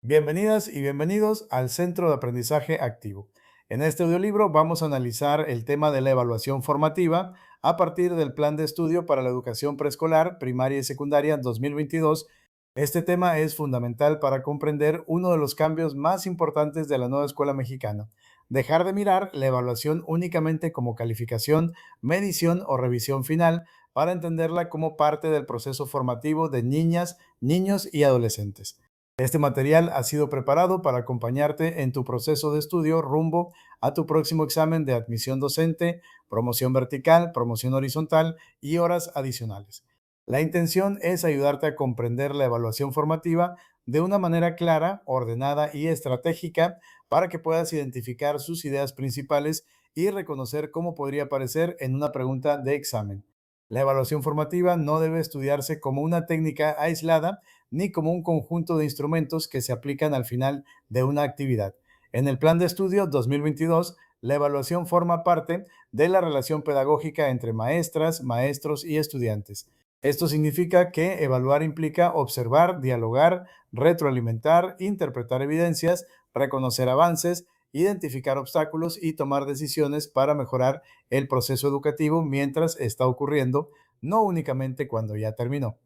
Bienvenidas y bienvenidos al Centro de Aprendizaje Activo. En este audiolibro vamos a analizar el tema de la evaluación formativa a partir del Plan de Estudio para la Educación Preescolar, Primaria y Secundaria 2022. Este tema es fundamental para comprender uno de los cambios más importantes de la nueva escuela mexicana: dejar de mirar la evaluación únicamente como calificación, medición o revisión final, para entenderla como parte del proceso formativo de niñas, niños y adolescentes. Este material ha sido preparado para acompañarte en tu proceso de estudio rumbo a tu próximo examen de admisión docente, promoción vertical, promoción horizontal y horas adicionales. La intención es ayudarte a comprender la evaluación formativa de una manera clara, ordenada y estratégica, para que puedas identificar sus ideas principales y reconocer cómo podría aparecer en una pregunta de examen. La evaluación formativa no debe estudiarse como una técnica aislada, ni como un conjunto de instrumentos que se aplican al final de una actividad. En el Plan de Estudio 2022, la evaluación forma parte de la relación pedagógica entre maestras, maestros y estudiantes. Esto significa que evaluar implica observar, dialogar, retroalimentar, interpretar evidencias, reconocer avances, identificar obstáculos y tomar decisiones para mejorar el proceso educativo mientras está ocurriendo, no únicamente cuando ya terminó.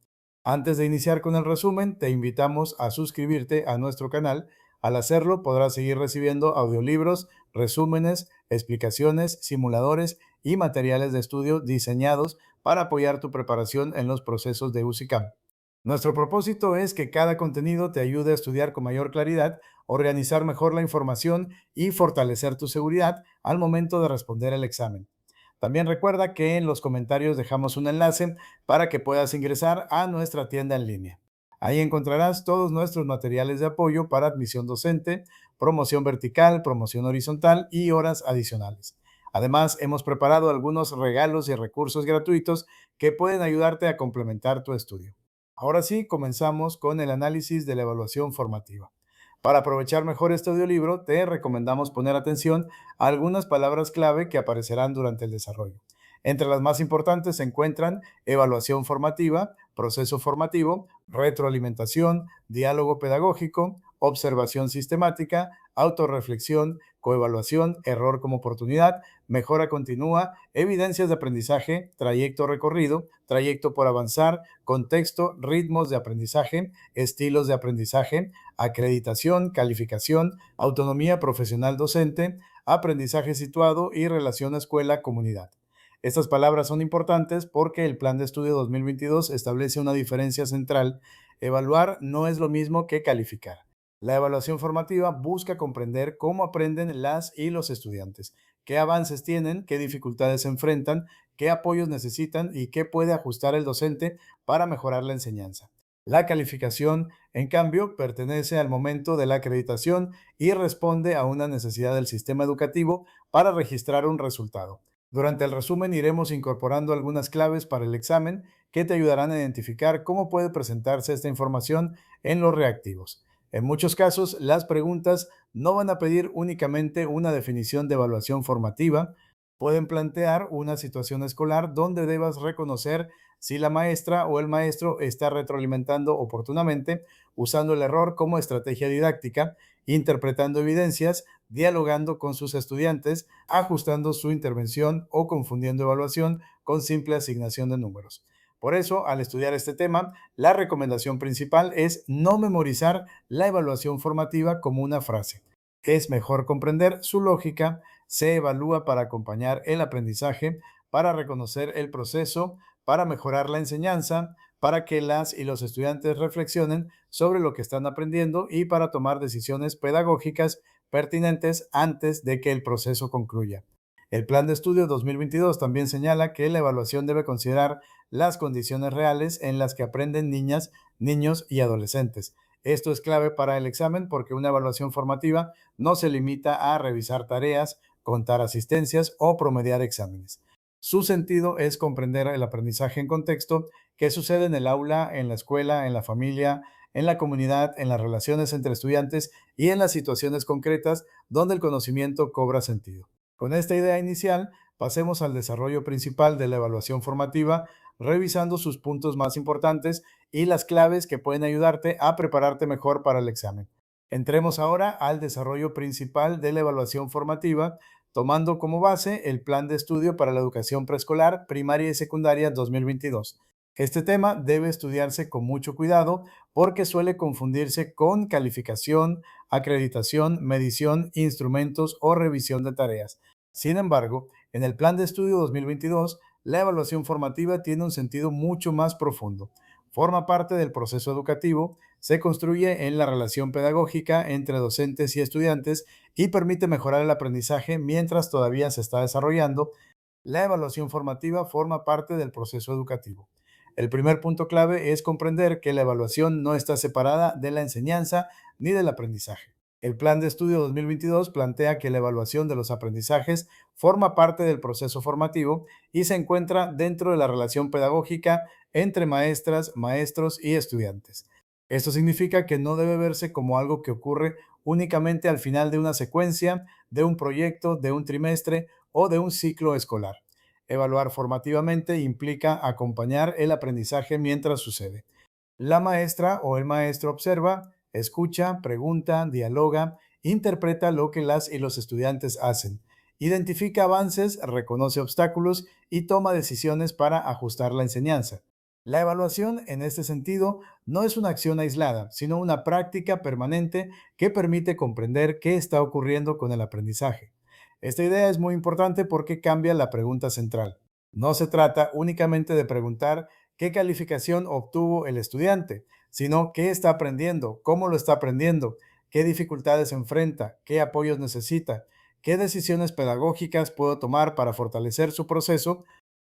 Antes de iniciar con el resumen, te invitamos a suscribirte a nuestro canal. Al hacerlo, podrás seguir recibiendo audiolibros, resúmenes, explicaciones, simuladores y materiales de estudio diseñados para apoyar tu preparación en los procesos de UCICAM. Nuestro propósito es que cada contenido te ayude a estudiar con mayor claridad, organizar mejor la información y fortalecer tu seguridad al momento de responder el examen. También recuerda que en los comentarios dejamos un enlace para que puedas ingresar a nuestra tienda en línea. Ahí encontrarás todos nuestros materiales de apoyo para admisión docente, promoción vertical, promoción horizontal y horas adicionales. Además, hemos preparado algunos regalos y recursos gratuitos que pueden ayudarte a complementar tu estudio. Ahora sí, comenzamos con el análisis de la evaluación formativa. Para aprovechar mejor este audiolibro, te recomendamos poner atención a algunas palabras clave que aparecerán durante el desarrollo. Entre las más importantes se encuentran evaluación formativa, proceso formativo, retroalimentación, diálogo pedagógico, observación sistemática, autorreflexión, coevaluación, error como oportunidad, mejora continua, evidencias de aprendizaje, trayecto recorrido, trayecto por avanzar, contexto, ritmos de aprendizaje, estilos de aprendizaje, acreditación, calificación, autonomía profesional docente, aprendizaje situado y relación escuela-comunidad. Estas palabras son importantes porque el Plan de Estudio 2022 establece una diferencia central: evaluar no es lo mismo que calificar. La evaluación formativa busca comprender cómo aprenden las y los estudiantes, qué avances tienen, qué dificultades se enfrentan, qué apoyos necesitan y qué puede ajustar el docente para mejorar la enseñanza. La calificación, en cambio, pertenece al momento de la acreditación y responde a una necesidad del sistema educativo para registrar un resultado. Durante el resumen iremos incorporando algunas claves para el examen que te ayudarán a identificar cómo puede presentarse esta información en los reactivos. En muchos casos, las preguntas no van a pedir únicamente una definición de evaluación formativa. Pueden plantear una situación escolar donde debas reconocer si la maestra o el maestro está retroalimentando oportunamente, usando el error como estrategia didáctica, interpretando evidencias, dialogando con sus estudiantes, ajustando su intervención o confundiendo evaluación con simple asignación de números. Por eso, al estudiar este tema, la recomendación principal es no memorizar la evaluación formativa como una frase. Es mejor comprender su lógica. Se evalúa para acompañar el aprendizaje, para reconocer el proceso, para mejorar la enseñanza, para que las y los estudiantes reflexionen sobre lo que están aprendiendo y para tomar decisiones pedagógicas pertinentes antes de que el proceso concluya. El Plan de Estudio 2022 también señala que la evaluación debe considerar las condiciones reales en las que aprenden niñas, niños y adolescentes. Esto es clave para el examen porque una evaluación formativa no se limita a revisar tareas, contar asistencias o promediar exámenes. Su sentido es comprender el aprendizaje en contexto, qué sucede en el aula, en la escuela, en la familia, en la comunidad, en las relaciones entre estudiantes y en las situaciones concretas donde el conocimiento cobra sentido. Con esta idea inicial, pasemos al desarrollo principal de la evaluación formativa, revisando sus puntos más importantes y las claves que pueden ayudarte a prepararte mejor para el examen. Entremos ahora al desarrollo principal de la evaluación formativa, tomando como base el Plan de Estudio para la Educación Preescolar, Primaria y Secundaria 2022. Este tema debe estudiarse con mucho cuidado porque suele confundirse con calificación, acreditación, medición, instrumentos o revisión de tareas. Sin embargo, en el Plan de Estudio 2022, la evaluación formativa tiene un sentido mucho más profundo. Forma parte del proceso educativo, se construye en la relación pedagógica entre docentes y estudiantes y permite mejorar el aprendizaje mientras todavía se está desarrollando. La evaluación formativa forma parte del proceso educativo. El primer punto clave es comprender que la evaluación no está separada de la enseñanza ni del aprendizaje. El Plan de Estudio 2022 plantea que la evaluación de los aprendizajes forma parte del proceso formativo y se encuentra dentro de la relación pedagógica entre maestras, maestros y estudiantes. Esto significa que no debe verse como algo que ocurre únicamente al final de una secuencia, de un proyecto, de un trimestre o de un ciclo escolar. Evaluar formativamente implica acompañar el aprendizaje mientras sucede. La maestra o el maestro observa, escucha, pregunta, dialoga, interpreta lo que las y los estudiantes hacen, identifica avances, reconoce obstáculos y toma decisiones para ajustar la enseñanza. La evaluación, en este sentido, no es una acción aislada, sino una práctica permanente que permite comprender qué está ocurriendo con el aprendizaje. Esta idea es muy importante porque cambia la pregunta central. No se trata únicamente de preguntar qué calificación obtuvo el estudiante, sino qué está aprendiendo, cómo lo está aprendiendo, qué dificultades enfrenta, qué apoyos necesita, qué decisiones pedagógicas puedo tomar para fortalecer su proceso,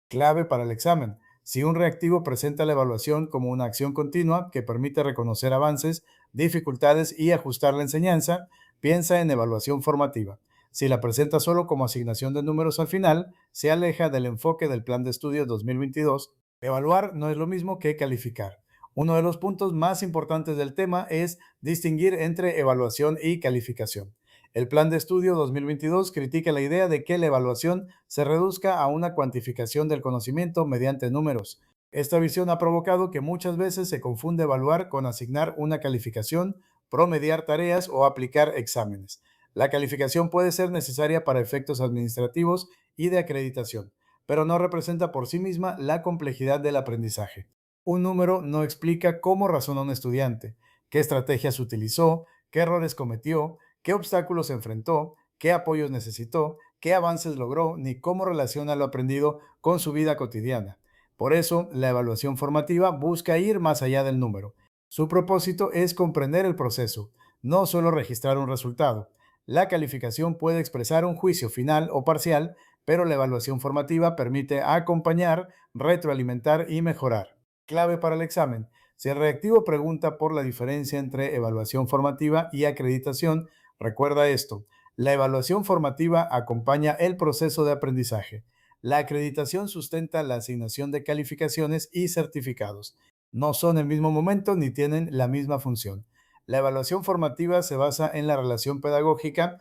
clave para el examen. Si un reactivo presenta la evaluación como una acción continua que permite reconocer avances, dificultades y ajustar la enseñanza, piensa en evaluación formativa. Si la presenta solo como asignación de números al final, se aleja del enfoque del Plan de Estudios 2022. Evaluar no es lo mismo que calificar. Uno de los puntos más importantes del tema es distinguir entre evaluación y calificación. El Plan de Estudio 2022 critica la idea de que la evaluación se reduzca a una cuantificación del conocimiento mediante números. Esta visión ha provocado que muchas veces se confunde evaluar con asignar una calificación, promediar tareas o aplicar exámenes. La calificación puede ser necesaria para efectos administrativos y de acreditación, pero no representa por sí misma la complejidad del aprendizaje. Un número no explica cómo razona un estudiante, qué estrategias utilizó, qué errores cometió, qué obstáculos enfrentó, qué apoyos necesitó, qué avances logró, ni cómo relaciona lo aprendido con su vida cotidiana. Por eso, la evaluación formativa busca ir más allá del número. Su propósito es comprender el proceso, no solo registrar un resultado. La calificación puede expresar un juicio final o parcial, pero la evaluación formativa permite acompañar, retroalimentar y mejorar. Clave para el examen. Si el reactivo pregunta por la diferencia entre evaluación formativa y acreditación, recuerda esto: la evaluación formativa acompaña el proceso de aprendizaje. La acreditación sustenta la asignación de calificaciones y certificados. No son el mismo momento ni tienen la misma función. La evaluación formativa se basa en la relación pedagógica.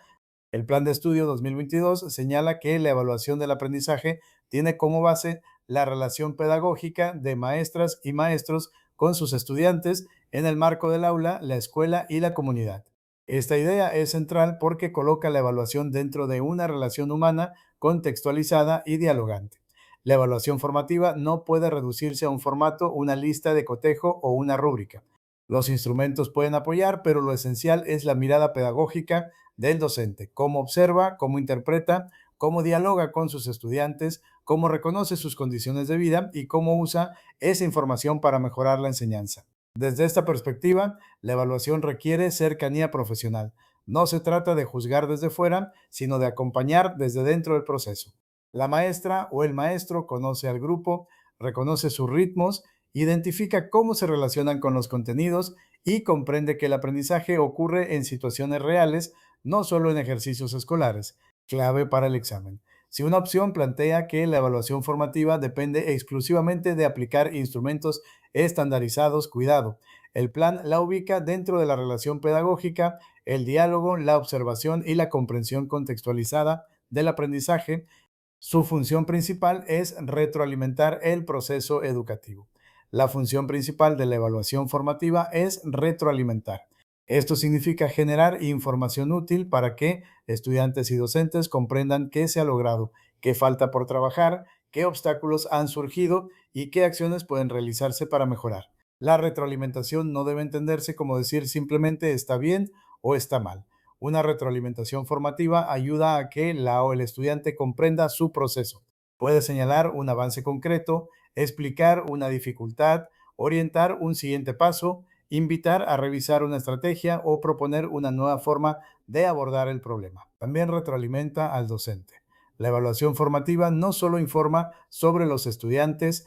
El Plan de Estudio 2022 señala que la evaluación del aprendizaje tiene como base la relación pedagógica de maestras y maestros con sus estudiantes en el marco del aula, la escuela y la comunidad. Esta idea es central porque coloca la evaluación dentro de una relación humana contextualizada y dialogante. La evaluación formativa no puede reducirse a un formato, una lista de cotejo o una rúbrica. Los instrumentos pueden apoyar, pero lo esencial es la mirada pedagógica del docente: cómo observa, cómo interpreta, cómo dialoga con sus estudiantes, cómo reconoce sus condiciones de vida y cómo usa esa información para mejorar la enseñanza. Desde esta perspectiva, la evaluación requiere cercanía profesional. No se trata de juzgar desde fuera, sino de acompañar desde dentro del proceso. La maestra o el maestro conoce al grupo, reconoce sus ritmos, identifica cómo se relacionan con los contenidos y comprende que el aprendizaje ocurre en situaciones reales, no solo en ejercicios escolares, clave para el examen. Si una opción plantea que la evaluación formativa depende exclusivamente de aplicar instrumentos estandarizados, cuidado. El plan la ubica dentro de la relación pedagógica, el diálogo, la observación y la comprensión contextualizada del aprendizaje. Su función principal es retroalimentar el proceso educativo. La función principal de la evaluación formativa es retroalimentar. Esto significa generar información útil para que estudiantes y docentes comprendan qué se ha logrado, qué falta por trabajar, qué obstáculos han surgido y qué acciones pueden realizarse para mejorar. La retroalimentación no debe entenderse como decir simplemente está bien o está mal. Una retroalimentación formativa ayuda a que la o el estudiante comprenda su proceso. Puede señalar un avance concreto, explicar una dificultad, orientar un siguiente paso, invitar a revisar una estrategia o proponer una nueva forma de abordar el problema. También retroalimenta al docente. La evaluación formativa no solo informa sobre los estudiantes,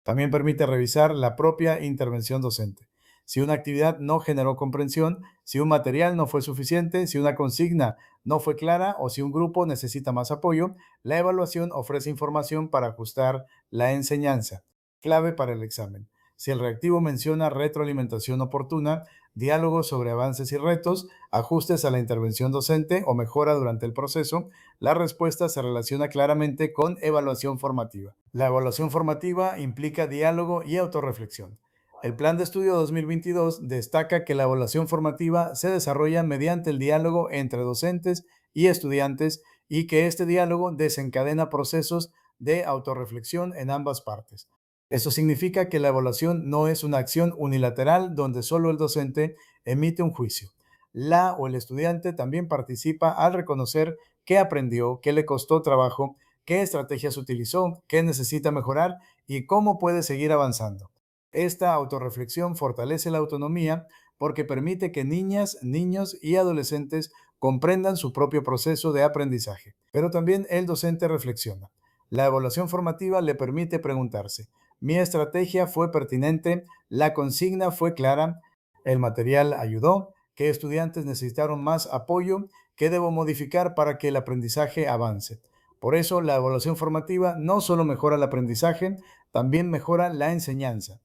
también permite revisar la propia intervención docente. Si una actividad no generó comprensión, si un material no fue suficiente, si una consigna no fue clara o si un grupo necesita más apoyo, la evaluación ofrece información para ajustar la enseñanza. Clave para el examen. Si el reactivo menciona retroalimentación oportuna, diálogos sobre avances y retos, ajustes a la intervención docente o mejora durante el proceso, la respuesta se relaciona claramente con evaluación formativa. La evaluación formativa implica diálogo y autorreflexión. El Plan de Estudio 2022 destaca que la evaluación formativa se desarrolla mediante el diálogo entre docentes y estudiantes y que este diálogo desencadena procesos de autorreflexión en ambas partes. Eso significa que la evaluación no es una acción unilateral donde solo el docente emite un juicio. La o el estudiante también participa al reconocer qué aprendió, qué le costó trabajo, qué estrategias utilizó, qué necesita mejorar y cómo puede seguir avanzando. Esta autorreflexión fortalece la autonomía porque permite que niñas, niños y adolescentes comprendan su propio proceso de aprendizaje. Pero también el docente reflexiona. La evaluación formativa le permite preguntarse, ¿mi estrategia fue pertinente? ¿La consigna fue clara? ¿El material ayudó? ¿Qué estudiantes necesitaron más apoyo? ¿Qué debo modificar para que el aprendizaje avance? Por eso, la evaluación formativa no solo mejora el aprendizaje, también mejora la enseñanza.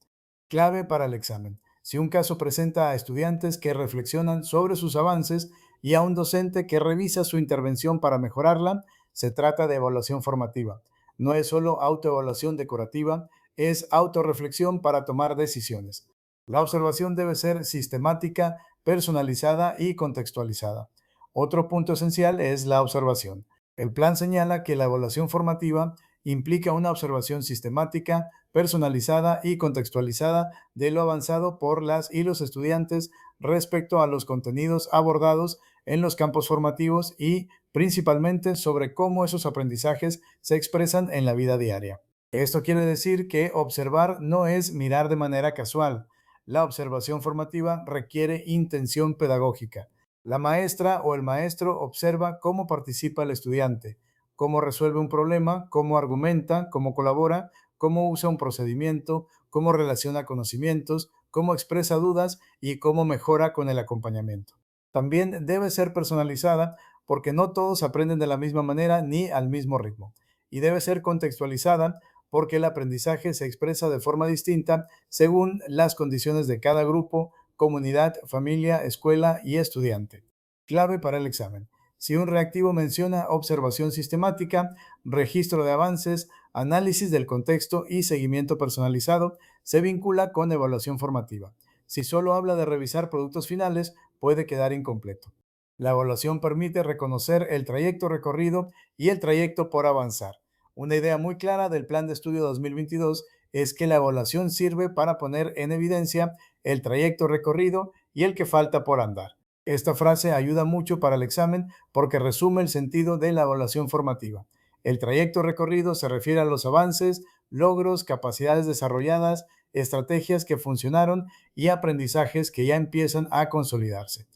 Clave para el examen. Si un caso presenta a estudiantes que reflexionan sobre sus avances y a un docente que revisa su intervención para mejorarla, se trata de evaluación formativa. No es solo autoevaluación decorativa, es autorreflexión para tomar decisiones. La observación debe ser sistemática, personalizada y contextualizada. Otro punto esencial es la observación. El plan señala que la evaluación formativa implica una observación sistemática, personalizada y contextualizada de lo avanzado por las y los estudiantes respecto a los contenidos abordados en los campos formativos y principalmente sobre cómo esos aprendizajes se expresan en la vida diaria. Esto quiere decir que observar no es mirar de manera casual. La observación formativa requiere intención pedagógica. La maestra o el maestro observa cómo participa el estudiante, cómo resuelve un problema, cómo argumenta, cómo colabora, cómo usa un procedimiento, cómo relaciona conocimientos, cómo expresa dudas y cómo mejora con el acompañamiento. También debe ser personalizada porque no todos aprenden de la misma manera ni al mismo ritmo. Y debe ser contextualizada porque el aprendizaje se expresa de forma distinta según las condiciones de cada grupo, comunidad, familia, escuela y estudiante. Clave para el examen. Si un reactivo menciona observación sistemática, registro de avances, análisis del contexto y seguimiento personalizado, se vincula con evaluación formativa. Si solo habla de revisar productos finales, puede quedar incompleto. La evaluación permite reconocer el trayecto recorrido y el trayecto por avanzar. Una idea muy clara del Plan de Estudio 2022 es que la evaluación sirve para poner en evidencia el trayecto recorrido y el que falta por andar. Esta frase ayuda mucho para el examen porque resume el sentido de la evaluación formativa. El trayecto recorrido se refiere a los avances, logros, capacidades desarrolladas, estrategias que funcionaron y aprendizajes que ya empiezan a consolidarse.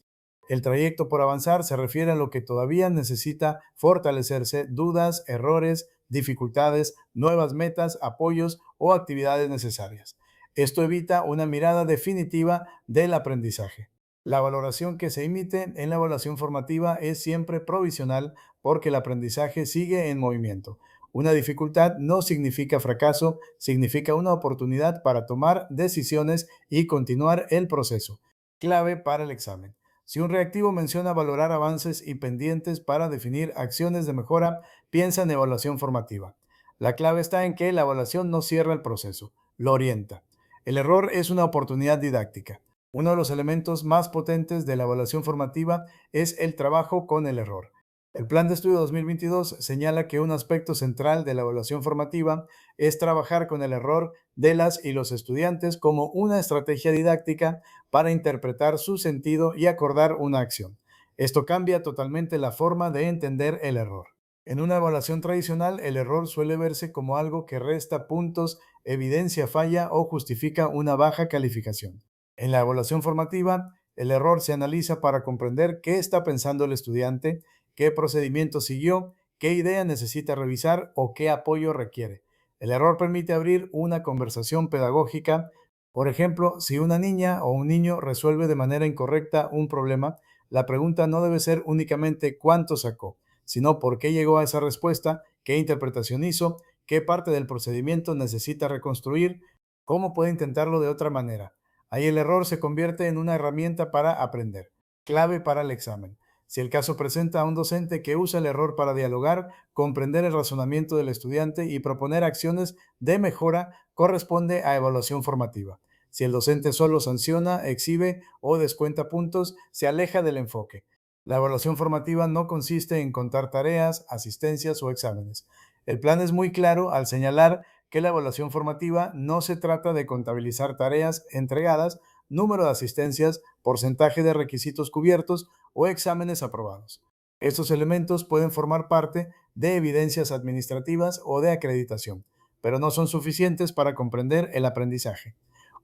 El trayecto por avanzar se refiere a lo que todavía necesita fortalecerse, dudas, errores, dificultades, nuevas metas, apoyos o actividades necesarias. Esto evita una mirada definitiva del aprendizaje. La valoración que se emite en la evaluación formativa es siempre provisional porque el aprendizaje sigue en movimiento. Una dificultad no significa fracaso, significa una oportunidad para tomar decisiones y continuar el proceso. Clave para el examen. Si un reactivo menciona valorar avances y pendientes para definir acciones de mejora, piensa en evaluación formativa. La clave está en que la evaluación no cierra el proceso, lo orienta. El error es una oportunidad didáctica. Uno de los elementos más potentes de la evaluación formativa es el trabajo con el error. El Plan de Estudio 2022 señala que un aspecto central de la evaluación formativa es trabajar con el error de las y los estudiantes como una estrategia didáctica para interpretar su sentido y acordar una acción. Esto cambia totalmente la forma de entender el error. En una evaluación tradicional, el error suele verse como algo que resta puntos, evidencia falla o justifica una baja calificación. En la evaluación formativa, el error se analiza para comprender qué está pensando el estudiante, qué procedimiento siguió, qué idea necesita revisar o qué apoyo requiere. El error permite abrir una conversación pedagógica. Por ejemplo, si una niña o un niño resuelve de manera incorrecta un problema, la pregunta no debe ser únicamente cuánto sacó, sino por qué llegó a esa respuesta, qué interpretación hizo, qué parte del procedimiento necesita reconstruir, cómo puede intentarlo de otra manera. Ahí el error se convierte en una herramienta para aprender, clave para el examen. Si el caso presenta a un docente que usa el error para dialogar, comprender el razonamiento del estudiante y proponer acciones de mejora, corresponde a evaluación formativa. Si el docente solo sanciona, exhibe o descuenta puntos, se aleja del enfoque. La evaluación formativa no consiste en contar tareas, asistencias o exámenes. El plan es muy claro al señalar que la evaluación formativa no se trata de contabilizar tareas entregadas, número de asistencias, porcentaje de requisitos cubiertos o exámenes aprobados. Estos elementos pueden formar parte de evidencias administrativas o de acreditación, pero no son suficientes para comprender el aprendizaje.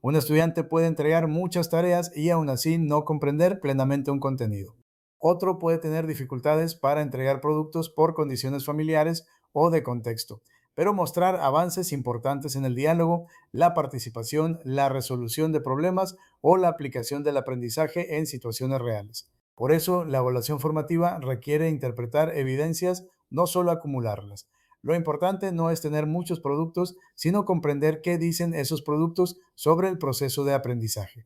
Un estudiante puede entregar muchas tareas y aún así no comprender plenamente un contenido. Otro puede tener dificultades para entregar productos por condiciones familiares o de contexto, pero mostrar avances importantes en el diálogo, la participación, la resolución de problemas o la aplicación del aprendizaje en situaciones reales. Por eso, la evaluación formativa requiere interpretar evidencias, no solo acumularlas. Lo importante no es tener muchos productos, sino comprender qué dicen esos productos sobre el proceso de aprendizaje.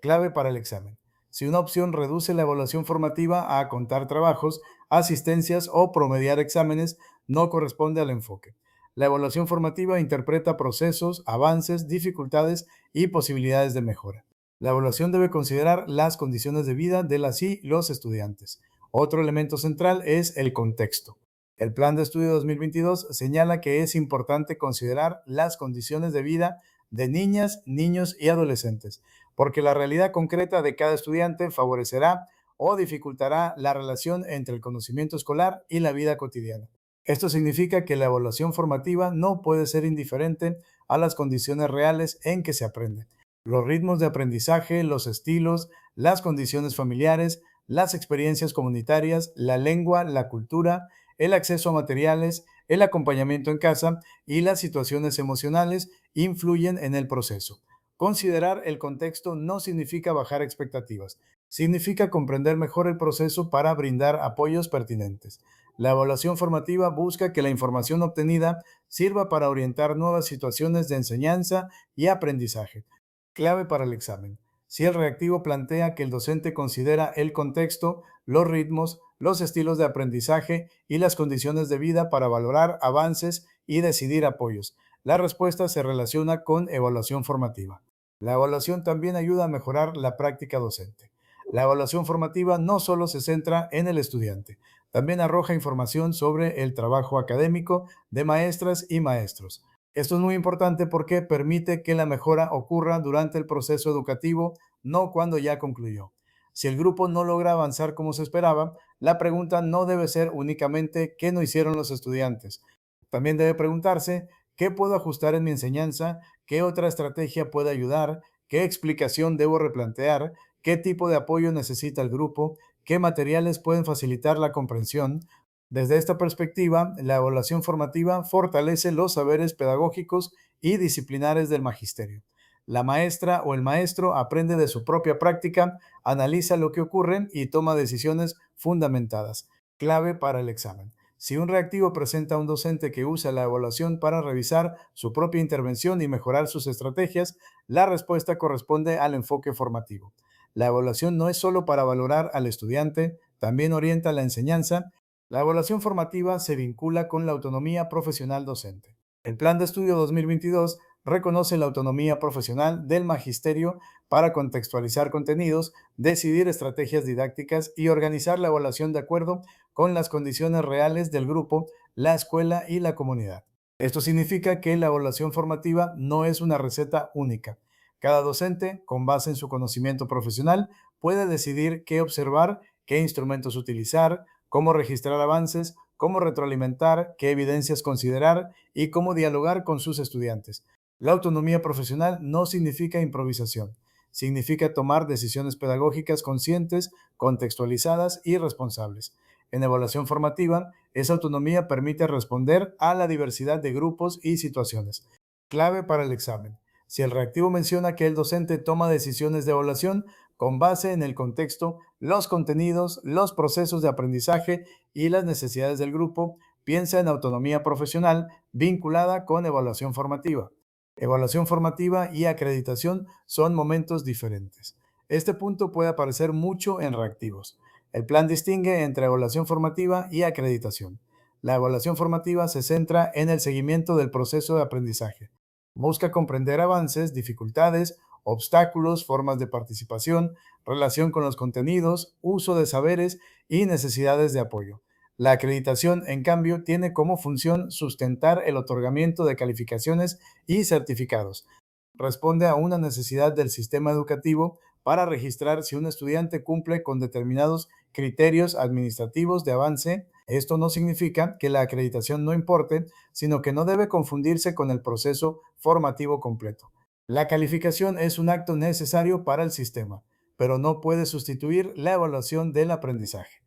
Clave para el examen. Si una opción reduce la evaluación formativa a contar trabajos, asistencias o promediar exámenes, no corresponde al enfoque. La evaluación formativa interpreta procesos, avances, dificultades y posibilidades de mejora. La evaluación debe considerar las condiciones de vida de las y los estudiantes. Otro elemento central es el contexto. El Plan de Estudio 2022 señala que es importante considerar las condiciones de vida de niñas, niños y adolescentes, porque la realidad concreta de cada estudiante favorecerá o dificultará la relación entre el conocimiento escolar y la vida cotidiana. Esto significa que la evaluación formativa no puede ser indiferente a las condiciones reales en que se aprende. Los ritmos de aprendizaje, los estilos, las condiciones familiares, las experiencias comunitarias, la lengua, la cultura, el acceso a materiales, el acompañamiento en casa y las situaciones emocionales influyen en el proceso. Considerar el contexto no significa bajar expectativas, significa comprender mejor el proceso para brindar apoyos pertinentes. La evaluación formativa busca que la información obtenida sirva para orientar nuevas situaciones de enseñanza y aprendizaje. Clave para el examen. Si el reactivo plantea que el docente considera el contexto, los ritmos, los estilos de aprendizaje y las condiciones de vida para valorar avances y decidir apoyos, la respuesta se relaciona con evaluación formativa. La evaluación también ayuda a mejorar la práctica docente. La evaluación formativa no solo se centra en el estudiante, también arroja información sobre el trabajo académico de maestras y maestros. Esto es muy importante porque permite que la mejora ocurra durante el proceso educativo, no cuando ya concluyó. Si el grupo no logra avanzar como se esperaba, la pregunta no debe ser únicamente qué no hicieron los estudiantes. También debe preguntarse qué puedo ajustar en mi enseñanza, qué otra estrategia puede ayudar, qué explicación debo replantear, qué tipo de apoyo necesita el grupo, qué materiales pueden facilitar la comprensión. Desde esta perspectiva, la evaluación formativa fortalece los saberes pedagógicos y disciplinares del magisterio. La maestra o el maestro aprende de su propia práctica, analiza lo que ocurre y toma decisiones fundamentadas, clave para el examen. Si un reactivo presenta a un docente que usa la evaluación para revisar su propia intervención y mejorar sus estrategias, la respuesta corresponde al enfoque formativo. La evaluación no es solo para valorar al estudiante, también orienta la enseñanza. La evaluación formativa se vincula con la autonomía profesional docente. El Plan de Estudio 2022 Reconoce la autonomía profesional del magisterio para contextualizar contenidos, decidir estrategias didácticas y organizar la evaluación de acuerdo con las condiciones reales del grupo, la escuela y la comunidad. Esto significa que la evaluación formativa no es una receta única. Cada docente, con base en su conocimiento profesional, puede decidir qué observar, qué instrumentos utilizar, cómo registrar avances, cómo retroalimentar, qué evidencias considerar y cómo dialogar con sus estudiantes. La autonomía profesional no significa improvisación, significa tomar decisiones pedagógicas conscientes, contextualizadas y responsables. En evaluación formativa, esa autonomía permite responder a la diversidad de grupos y situaciones. Clave para el examen. Si el reactivo menciona que el docente toma decisiones de evaluación con base en el contexto, los contenidos, los procesos de aprendizaje y las necesidades del grupo, piensa en autonomía profesional vinculada con evaluación formativa. Evaluación formativa y acreditación son momentos diferentes. Este punto puede aparecer mucho en reactivos. El plan distingue entre evaluación formativa y acreditación. La evaluación formativa se centra en el seguimiento del proceso de aprendizaje. Busca comprender avances, dificultades, obstáculos, formas de participación, relación con los contenidos, uso de saberes y necesidades de apoyo. La acreditación, en cambio, tiene como función sustentar el otorgamiento de calificaciones y certificados. Responde a una necesidad del sistema educativo para registrar si un estudiante cumple con determinados criterios administrativos de avance. Esto no significa que la acreditación no importe, sino que no debe confundirse con el proceso formativo completo. La calificación es un acto necesario para el sistema, pero no puede sustituir la evaluación del aprendizaje.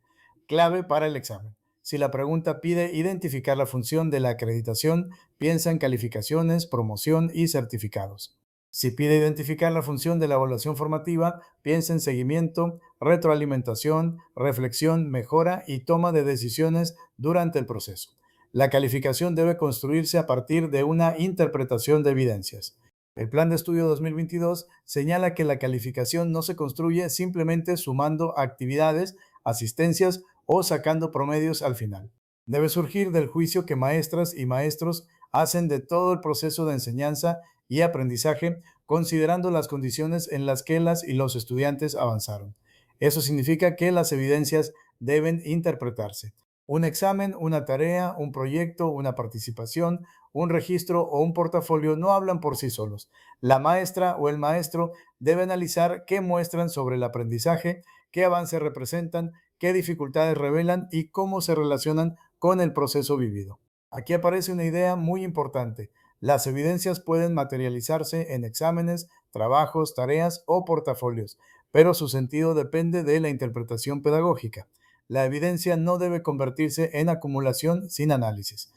Clave para el examen. Si la pregunta pide identificar la función de la acreditación, piensa en calificaciones, promoción y certificados. Si pide identificar la función de la evaluación formativa, piensa en seguimiento, retroalimentación, reflexión, mejora y toma de decisiones durante el proceso. La calificación debe construirse a partir de una interpretación de evidencias. El Plan de Estudio 2022 señala que la calificación no se construye simplemente sumando actividades, asistencias o sacando promedios al final. Debe surgir del juicio que maestras y maestros hacen de todo el proceso de enseñanza y aprendizaje, considerando las condiciones en las que las y los estudiantes avanzaron. Eso significa que las evidencias deben interpretarse. Un examen, una tarea, un proyecto, una participación, un registro o un portafolio no hablan por sí solos. La maestra o el maestro debe analizar qué muestran sobre el aprendizaje, qué avances representan, qué dificultades revelan y cómo se relacionan con el proceso vivido. Aquí aparece una idea muy importante. Las evidencias pueden materializarse en exámenes, trabajos, tareas o portafolios, pero su sentido depende de la interpretación pedagógica. La evidencia no debe convertirse en acumulación sin análisis.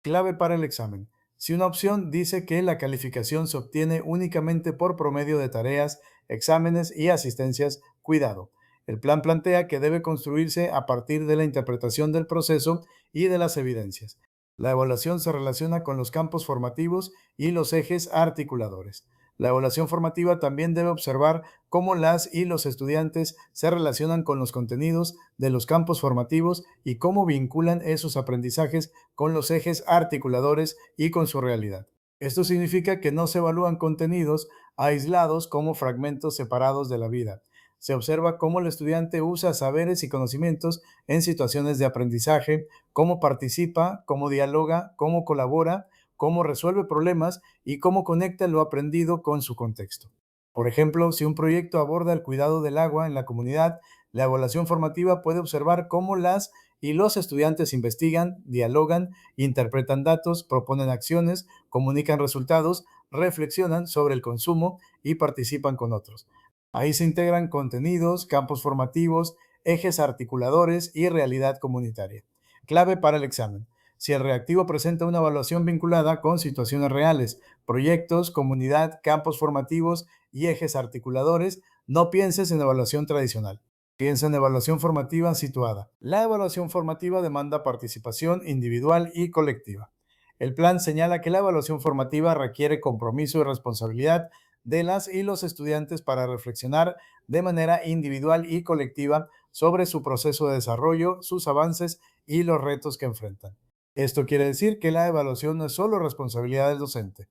Clave para el examen. Si una opción dice que la calificación se obtiene únicamente por promedio de tareas, exámenes y asistencias, cuidado. El plan plantea que debe construirse a partir de la interpretación del proceso y de las evidencias. La evaluación se relaciona con los campos formativos y los ejes articuladores. La evaluación formativa también debe observar cómo las y los estudiantes se relacionan con los contenidos de los campos formativos y cómo vinculan esos aprendizajes con los ejes articuladores y con su realidad. Esto significa que no se evalúan contenidos aislados como fragmentos separados de la vida. Se observa cómo el estudiante usa saberes y conocimientos en situaciones de aprendizaje, cómo participa, cómo dialoga, cómo colabora, cómo resuelve problemas y cómo conecta lo aprendido con su contexto. Por ejemplo, si un proyecto aborda el cuidado del agua en la comunidad, la evaluación formativa puede observar cómo las y los estudiantes investigan, dialogan, interpretan datos, proponen acciones, comunican resultados, reflexionan sobre el consumo y participan con otros. Ahí se integran contenidos, campos formativos, ejes articuladores y realidad comunitaria. Clave para el examen. Si el reactivo presenta una evaluación vinculada con situaciones reales, proyectos, comunidad, campos formativos y ejes articuladores, no pienses en evaluación tradicional. Piensa en evaluación formativa situada. La evaluación formativa demanda participación individual y colectiva. El plan señala que la evaluación formativa requiere compromiso y responsabilidad de las y los estudiantes para reflexionar de manera individual y colectiva sobre su proceso de desarrollo, sus avances y los retos que enfrentan. Esto quiere decir que la evaluación no es solo responsabilidad del docente.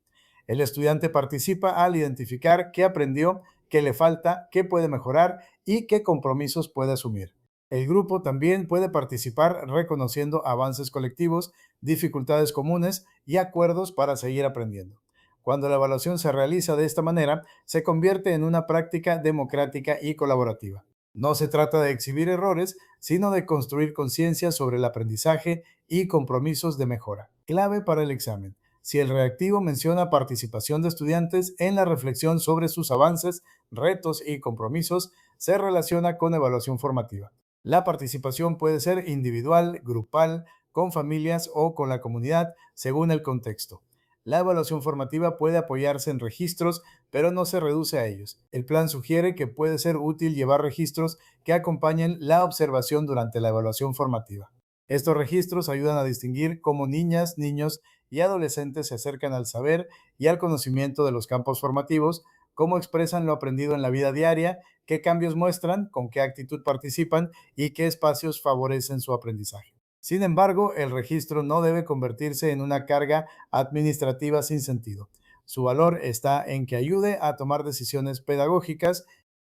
El estudiante participa al identificar qué aprendió, qué le falta, qué puede mejorar y qué compromisos puede asumir. El grupo también puede participar reconociendo avances colectivos, dificultades comunes y acuerdos para seguir aprendiendo. Cuando la evaluación se realiza de esta manera, se convierte en una práctica democrática y colaborativa. No se trata de exhibir errores, sino de construir conciencia sobre el aprendizaje y compromisos de mejora. Clave para el examen. Si el reactivo menciona participación de estudiantes en la reflexión sobre sus avances, retos y compromisos, se relaciona con evaluación formativa. La participación puede ser individual, grupal, con familias o con la comunidad, según el contexto. La evaluación formativa puede apoyarse en registros, pero no se reduce a ellos. El plan sugiere que puede ser útil llevar registros que acompañen la observación durante la evaluación formativa. Estos registros ayudan a distinguir cómo niñas, niños y adolescentes se acercan al saber y al conocimiento de los campos formativos, cómo expresan lo aprendido en la vida diaria, qué cambios muestran, con qué actitud participan y qué espacios favorecen su aprendizaje. Sin embargo, el registro no debe convertirse en una carga administrativa sin sentido. Su valor está en que ayude a tomar decisiones pedagógicas.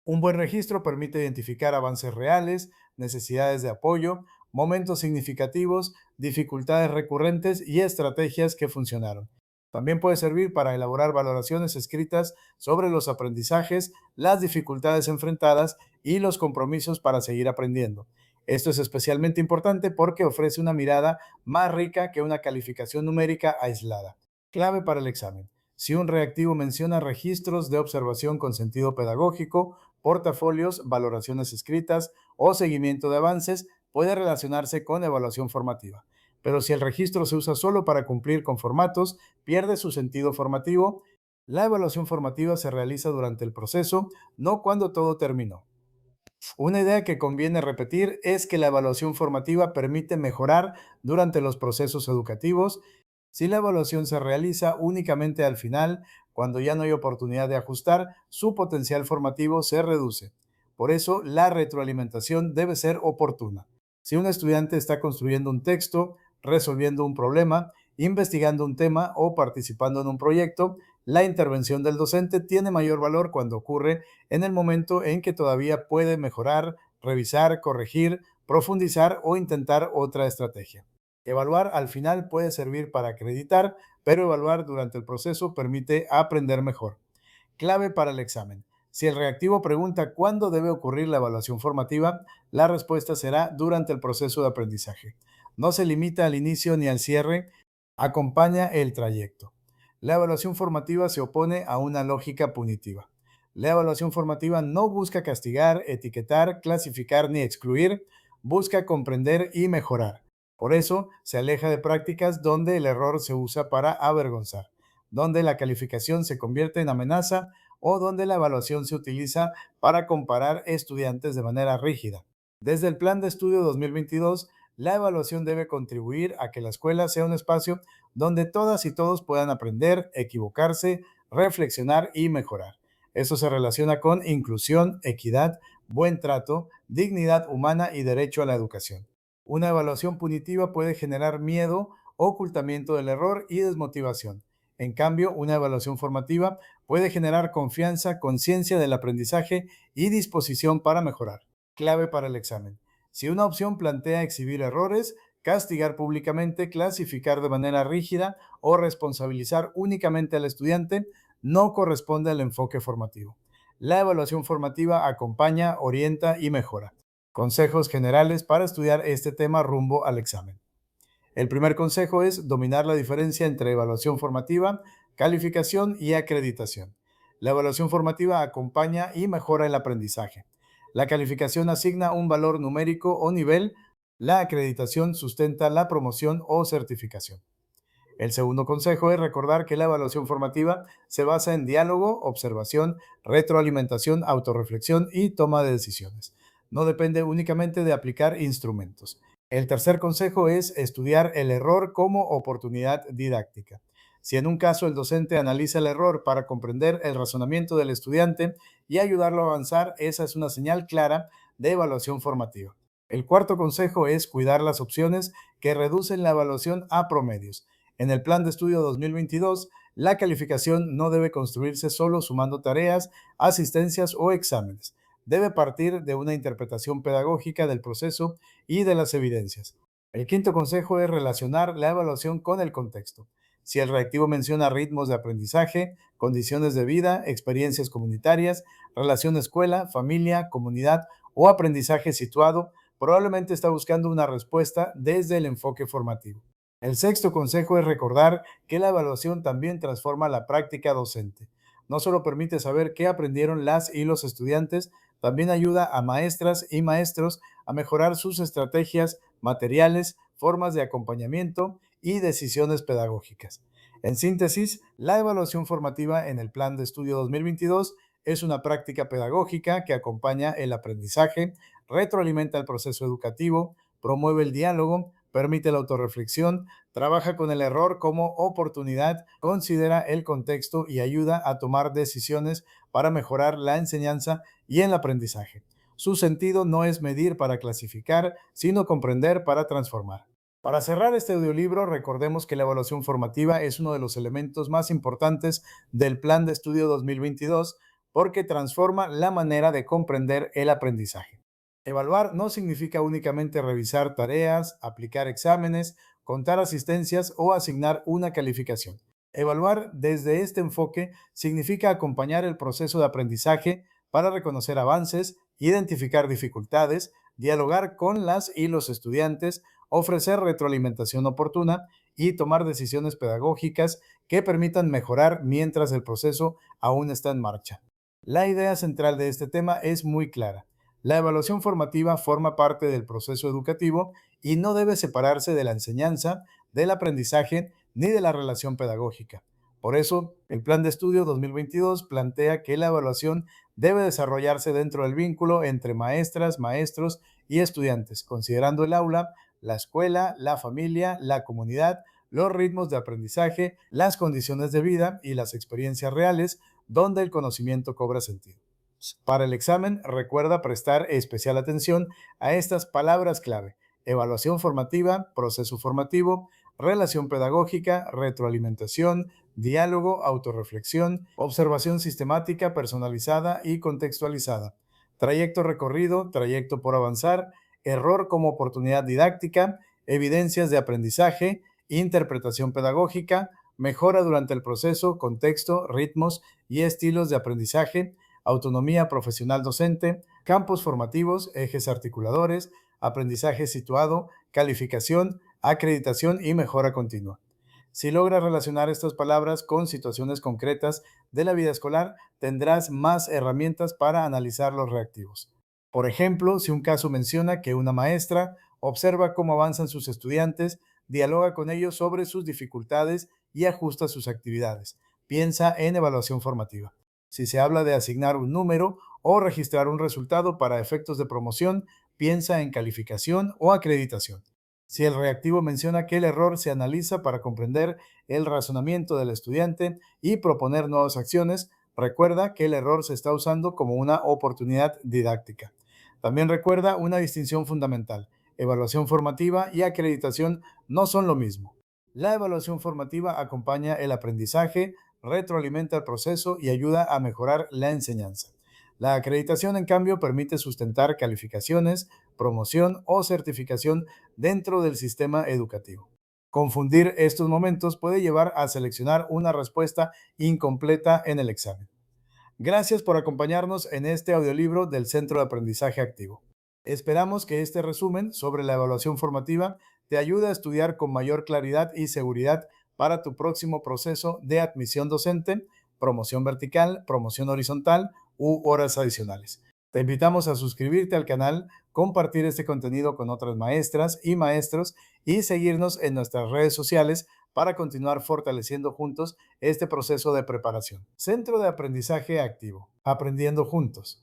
Un buen registro permite identificar avances reales, necesidades de apoyo, momentos significativos, dificultades recurrentes y estrategias que funcionaron. También puede servir para elaborar valoraciones escritas sobre los aprendizajes, las dificultades enfrentadas y los compromisos para seguir aprendiendo. Esto es especialmente importante porque ofrece una mirada más rica que una calificación numérica aislada. Clave para el examen. Si un reactivo menciona registros de observación con sentido pedagógico, portafolios, valoraciones escritas o seguimiento de avances, puede relacionarse con evaluación formativa. Pero si el registro se usa solo para cumplir con formatos, pierde su sentido formativo. La evaluación formativa se realiza durante el proceso, no cuando todo terminó. Una idea que conviene repetir es que la evaluación formativa permite mejorar durante los procesos educativos. Si la evaluación se realiza únicamente al final, cuando ya no hay oportunidad de ajustar, su potencial formativo se reduce. Por eso, la retroalimentación debe ser oportuna. Si un estudiante está construyendo un texto, resolviendo un problema, investigando un tema o participando en un proyecto, la intervención del docente tiene mayor valor cuando ocurre en el momento en que todavía puede mejorar, revisar, corregir, profundizar o intentar otra estrategia. Evaluar al final puede servir para acreditar, pero evaluar durante el proceso permite aprender mejor. Clave para el examen. Si el reactivo pregunta cuándo debe ocurrir la evaluación formativa, la respuesta será durante el proceso de aprendizaje. No se limita al inicio ni al cierre, acompaña el trayecto. La evaluación formativa se opone a una lógica punitiva. La evaluación formativa no busca castigar, etiquetar, clasificar ni excluir, busca comprender y mejorar. Por eso se aleja de prácticas donde el error se usa para avergonzar, donde la calificación se convierte en amenaza o donde la evaluación se utiliza para comparar estudiantes de manera rígida. Desde el Plan de Estudio 2022, la evaluación debe contribuir a que la escuela sea un espacio donde todas y todos puedan aprender, equivocarse, reflexionar y mejorar. Eso se relaciona con inclusión, equidad, buen trato, dignidad humana y derecho a la educación. Una evaluación punitiva puede generar miedo, ocultamiento del error y desmotivación. En cambio, una evaluación formativa puede generar confianza, conciencia del aprendizaje y disposición para mejorar. Clave para el examen. Si una opción plantea exhibir errores, castigar públicamente, clasificar de manera rígida o responsabilizar únicamente al estudiante, no corresponde al enfoque formativo. La evaluación formativa acompaña, orienta y mejora. Consejos generales para estudiar este tema rumbo al examen. El primer consejo es dominar la diferencia entre evaluación formativa, calificación y acreditación. La evaluación formativa acompaña y mejora el aprendizaje. La calificación asigna un valor numérico o nivel. La acreditación sustenta la promoción o certificación. El segundo consejo es recordar que la evaluación formativa se basa en diálogo, observación, retroalimentación, autorreflexión y toma de decisiones. No depende únicamente de aplicar instrumentos. El tercer consejo es estudiar el error como oportunidad didáctica. Si en un caso el docente analiza el error para comprender el razonamiento del estudiante y ayudarlo a avanzar, esa es una señal clara de evaluación formativa. El cuarto consejo es cuidar las opciones que reducen la evaluación a promedios. En el Plan de Estudio 2022, la calificación no debe construirse solo sumando tareas, asistencias o exámenes. Debe partir de una interpretación pedagógica del proceso y de las evidencias. El quinto consejo es relacionar la evaluación con el contexto. Si el reactivo menciona ritmos de aprendizaje, condiciones de vida, experiencias comunitarias, relación escuela, familia, comunidad o aprendizaje situado, probablemente está buscando una respuesta desde el enfoque formativo. El sexto consejo es recordar que la evaluación también transforma la práctica docente. No solo permite saber qué aprendieron las y los estudiantes, también ayuda a maestras y maestros a mejorar sus estrategias, materiales, formas de acompañamiento y decisiones pedagógicas. En síntesis, la evaluación formativa en el Plan de Estudio 2022 es una práctica pedagógica que acompaña el aprendizaje, retroalimenta el proceso educativo, promueve el diálogo, permite la autorreflexión, trabaja con el error como oportunidad, considera el contexto y ayuda a tomar decisiones para mejorar la enseñanza y el aprendizaje. Su sentido no es medir para clasificar, sino comprender para transformar. Para cerrar este audiolibro, recordemos que la evaluación formativa es uno de los elementos más importantes del Plan de Estudio 2022 porque transforma la manera de comprender el aprendizaje. Evaluar no significa únicamente revisar tareas, aplicar exámenes, contar asistencias o asignar una calificación. Evaluar desde este enfoque significa acompañar el proceso de aprendizaje para reconocer avances, identificar dificultades, dialogar con las y los estudiantes, ofrecer retroalimentación oportuna y tomar decisiones pedagógicas que permitan mejorar mientras el proceso aún está en marcha. La idea central de este tema es muy clara. La evaluación formativa forma parte del proceso educativo y no debe separarse de la enseñanza, del aprendizaje ni de la relación pedagógica. Por eso, el Plan de Estudio 2022 plantea que la evaluación debe desarrollarse dentro del vínculo entre maestras, maestros y estudiantes, considerando el aula, la escuela, la familia, la comunidad, los ritmos de aprendizaje, las condiciones de vida y las experiencias reales donde el conocimiento cobra sentido. Para el examen, recuerda prestar especial atención a estas palabras clave: evaluación formativa, proceso formativo, relación pedagógica, retroalimentación, diálogo, autorreflexión, observación sistemática, personalizada y contextualizada, trayecto recorrido, trayecto por avanzar, error como oportunidad didáctica, evidencias de aprendizaje, interpretación pedagógica, mejora durante el proceso, contexto, ritmos y estilos de aprendizaje, autonomía profesional docente, campos formativos, ejes articuladores, aprendizaje situado, calificación, acreditación y mejora continua. Si logras relacionar estas palabras con situaciones concretas de la vida escolar, tendrás más herramientas para analizar los reactivos. Por ejemplo, si un caso menciona que una maestra observa cómo avanzan sus estudiantes, dialoga con ellos sobre sus dificultades y ajusta sus actividades. Piensa en evaluación formativa. Si se habla de asignar un número o registrar un resultado para efectos de promoción, piensa en calificación o acreditación. Si el reactivo menciona que el error se analiza para comprender el razonamiento del estudiante y proponer nuevas acciones, recuerda que el error se está usando como una oportunidad didáctica. También recuerda una distinción fundamental: evaluación formativa y acreditación no son lo mismo. La evaluación formativa acompaña el aprendizaje, retroalimenta el proceso y ayuda a mejorar la enseñanza. La acreditación, en cambio, permite sustentar calificaciones, promoción o certificación dentro del sistema educativo. Confundir estos momentos puede llevar a seleccionar una respuesta incompleta en el examen. Gracias por acompañarnos en este audiolibro del Centro de Aprendizaje Activo. Esperamos que este resumen sobre la evaluación formativa te ayude a estudiar con mayor claridad y seguridad para tu próximo proceso de admisión docente, promoción vertical, promoción horizontal u horas adicionales. Te invitamos a suscribirte al canal, compartir este contenido con otras maestras y maestros y seguirnos en nuestras redes sociales para continuar fortaleciendo juntos este proceso de preparación. Centro de Aprendizaje Activo. Aprendiendo juntos.